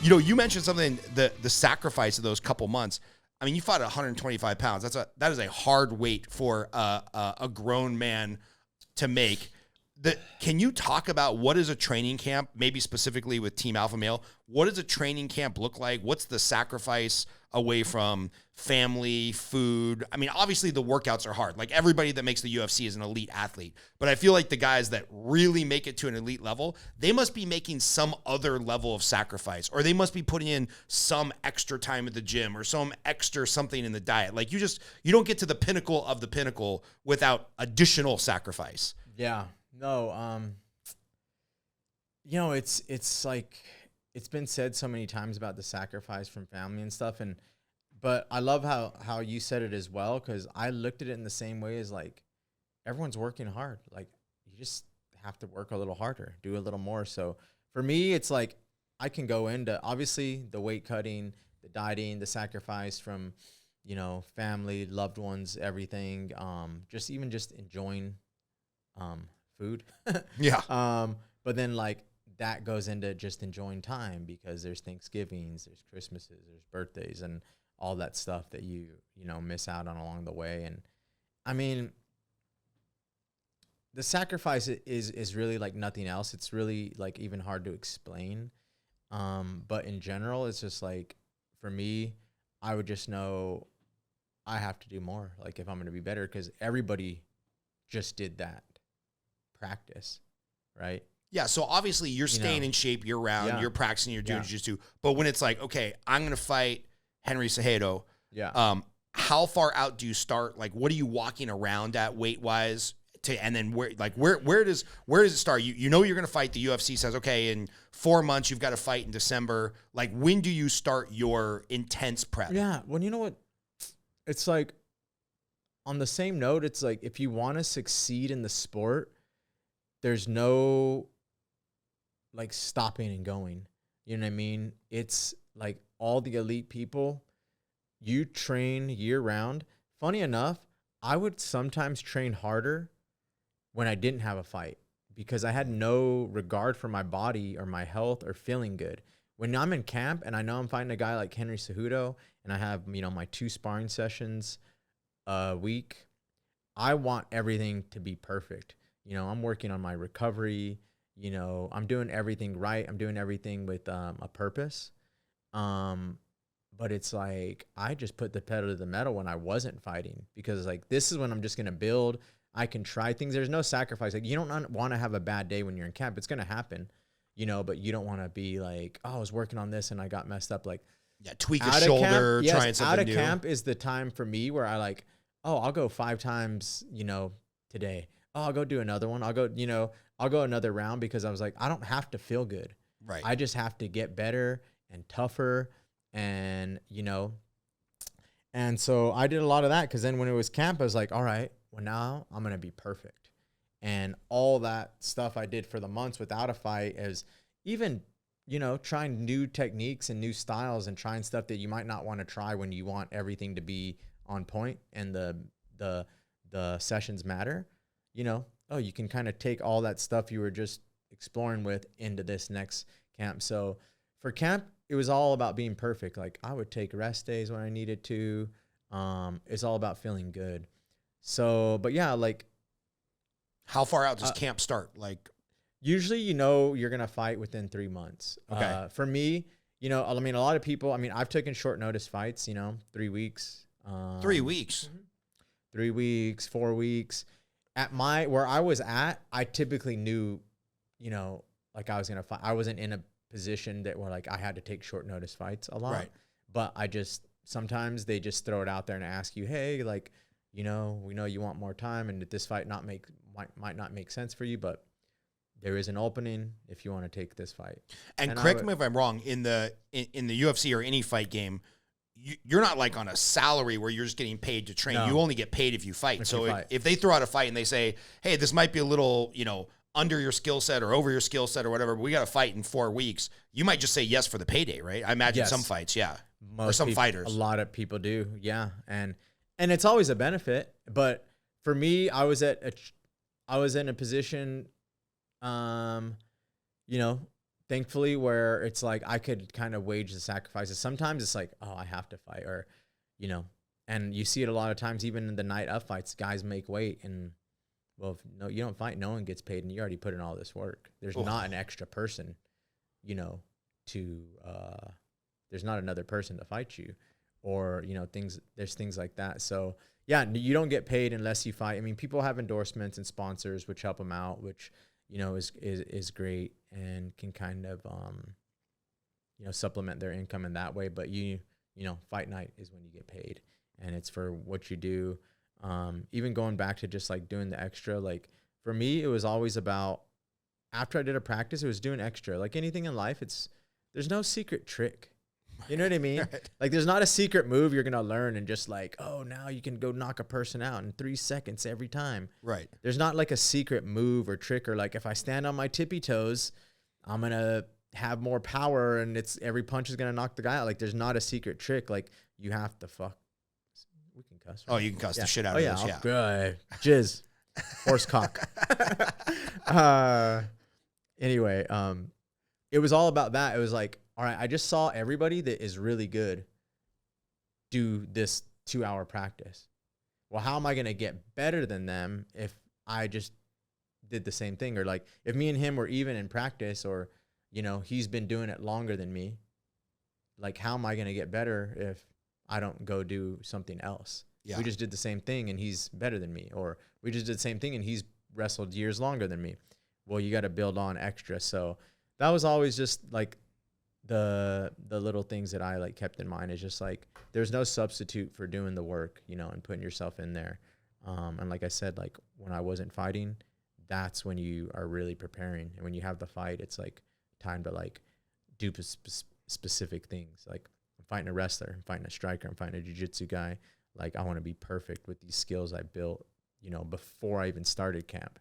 You mentioned something, the sacrifice of those couple months. I mean, you fought at 125 pounds. That is a hard weight for a grown man to make. Can you talk about what is a training camp, maybe specifically with Team Alpha Male? What does a training camp look like? What's the sacrifice away from family, food? I mean, obviously the workouts are hard. Like everybody that makes the UFC is an elite athlete. But I feel like the guys that really make it to an elite level, they must be making some other level of sacrifice, or they must be putting in some extra time at the gym or some extra something in the diet. Like you don't get to the pinnacle of the pinnacle without additional sacrifice. Yeah. No, it's like, it's been said so many times about the sacrifice from family and stuff. But I love how you said it as well. 'Cause I looked at it in the same way as like, everyone's working hard. Like you just have to work a little harder, do a little more. So for me, it's like, I can go into obviously the weight cutting, the dieting, the sacrifice from, family, loved ones, everything. Just enjoying, food. Yeah. But then like that goes into just enjoying time, because there's Thanksgivings, there's Christmases, there's birthdays, and all that stuff that you miss out on along the way. And I mean, the sacrifice is really like nothing else. It's really like even hard to explain. But in general, it's just like, for me, I would just know I have to do more. Like if I'm going to be better, because everybody just did that practice, right? Yeah, so obviously you're staying in shape year round. Yeah. You're practicing, you're doing jiu-jitsu. But when it's like, okay, I'm going to fight Henry Cejudo, how far out do you start? Like, what are you walking around at weight-wise? And then where does it start? You know you're going to fight. The UFC says, okay, in 4 months you've got to fight in December. Like, when do you start your intense prep? Yeah, well, you know what? It's like, on the same note, it's like, if you want to succeed in the sport, there's no like stopping and going. You know what I mean? It's like all the elite people, you train year round. Funny enough, I would sometimes train harder when I didn't have a fight, because I had no regard for my body or my health or feeling good. When I'm in camp and I know I'm fighting a guy like Henry Cejudo and I have, my 2 sparring sessions a week, I want everything to be perfect. I'm working on my recovery, I'm doing everything right. I'm doing everything with a purpose. But it's like, I just put the pedal to the metal when I wasn't fighting, because like, this is when I'm just going to build. I can try things. There's no sacrifice. Like, you don't want to have a bad day when you're in camp. It's going to happen, but you don't want to be like, oh, I was working on this and I got messed up. Like, tweak a shoulder, trying something new. new. Out of camp is the time for me where I like, oh, I'll go 5 times, today. Oh, I'll go do another one. I'll go another round, because I was like, I don't have to feel good. Right. I just have to get better and tougher, and, and so I did a lot of that, because then when it was camp, I was like, all right, well, now I'm going to be perfect. And all that stuff I did for the months without a fight is even, trying new techniques and new styles and trying stuff that you might not want to try when you want everything to be on point and the sessions matter. You can kind of take all that stuff you were just exploring with into this next camp. So for camp, it was all about being perfect. Like, I would take rest days when I needed to. It's all about feeling good. So, but yeah, like, how far out does camp start? Like, usually, you're going to fight within 3 months. Okay. For me, a lot of people, I've taken short notice fights, 3 weeks. 3 weeks. 3 weeks, 4 weeks. Where I was at, I typically knew, like I was going to fight. I wasn't in a position that where like I had to take short notice fights a lot. Right. But sometimes they just throw it out there and ask you, hey, like, we know you want more time and that this fight might not make sense for you, but there is an opening if you want to take this fight. And correct me if I'm wrong, in the UFC or any fight game, you're not like on a salary where you're just getting paid to train. No. You only get paid if you fight. If they throw out a fight and they say, hey, this might be a little, under your skill set or over your skill set or whatever, but we got to fight in 4 weeks, you might just say yes for the payday, right? I imagine some fights, yeah. Or some fighters. A lot of people do, yeah. And it's always a benefit. But for me, I was in a position, thankfully, where it's like I could kind of wage the sacrifices. Sometimes it's like, oh, I have to fight, or, you know, and you see it a lot of times, even in the night of fights, guys make weight, and well, if no, you don't fight, no one gets paid, and you already put in all this work. There's not an extra person, you know, there's not another person to fight you, or, you know, there's things like that. So yeah, you don't get paid unless you fight. I mean, people have endorsements and sponsors which help them out, which, you know, is great and can kind of, you know, supplement their income in that way. But you know, fight night is when you get paid, and it's for what you do. Even going back to just like doing the extra, like for me, it was always about, after I did a practice, it was doing extra. Like anything in life, there's no secret trick. You know what I mean? Right. Like there's not a secret move you're going to learn and just like, oh, now you can go knock a person out in 3 seconds every time. Right. There's not like a secret move or trick, or like if I stand on my tippy toes, I'm going to have more power and every punch is going to knock the guy out. Like there's not a secret trick. Like you have to we can cuss. Right? Oh, you can cuss the shit out of this. Yeah. Good. Jizz. Horse cock. Anyway, it was all about that. It was like, all right, I just saw everybody that is really good do this 2-hour practice. Well, how am I going to get better than them if I just did the same thing? Or like if me and him were even in practice, or, you know, he's been doing it longer than me, like how am I going to get better if I don't go do something else? Yeah. We just did the same thing and he's better than me, or we just did the same thing and he's wrestled years longer than me. Well, you got to build on extra. So that was always just like the little things that I like kept in mind, is just like, there's no substitute for doing the work, you know, and putting yourself in there. And like I said, like when I wasn't fighting, that's when you are really preparing. And when you have the fight, it's like time to like do specific things. Like I'm fighting a wrestler, I'm fighting a striker, I'm fighting a jiu-jitsu guy. Like I want to be perfect with these skills I built, you know, before I even started camp.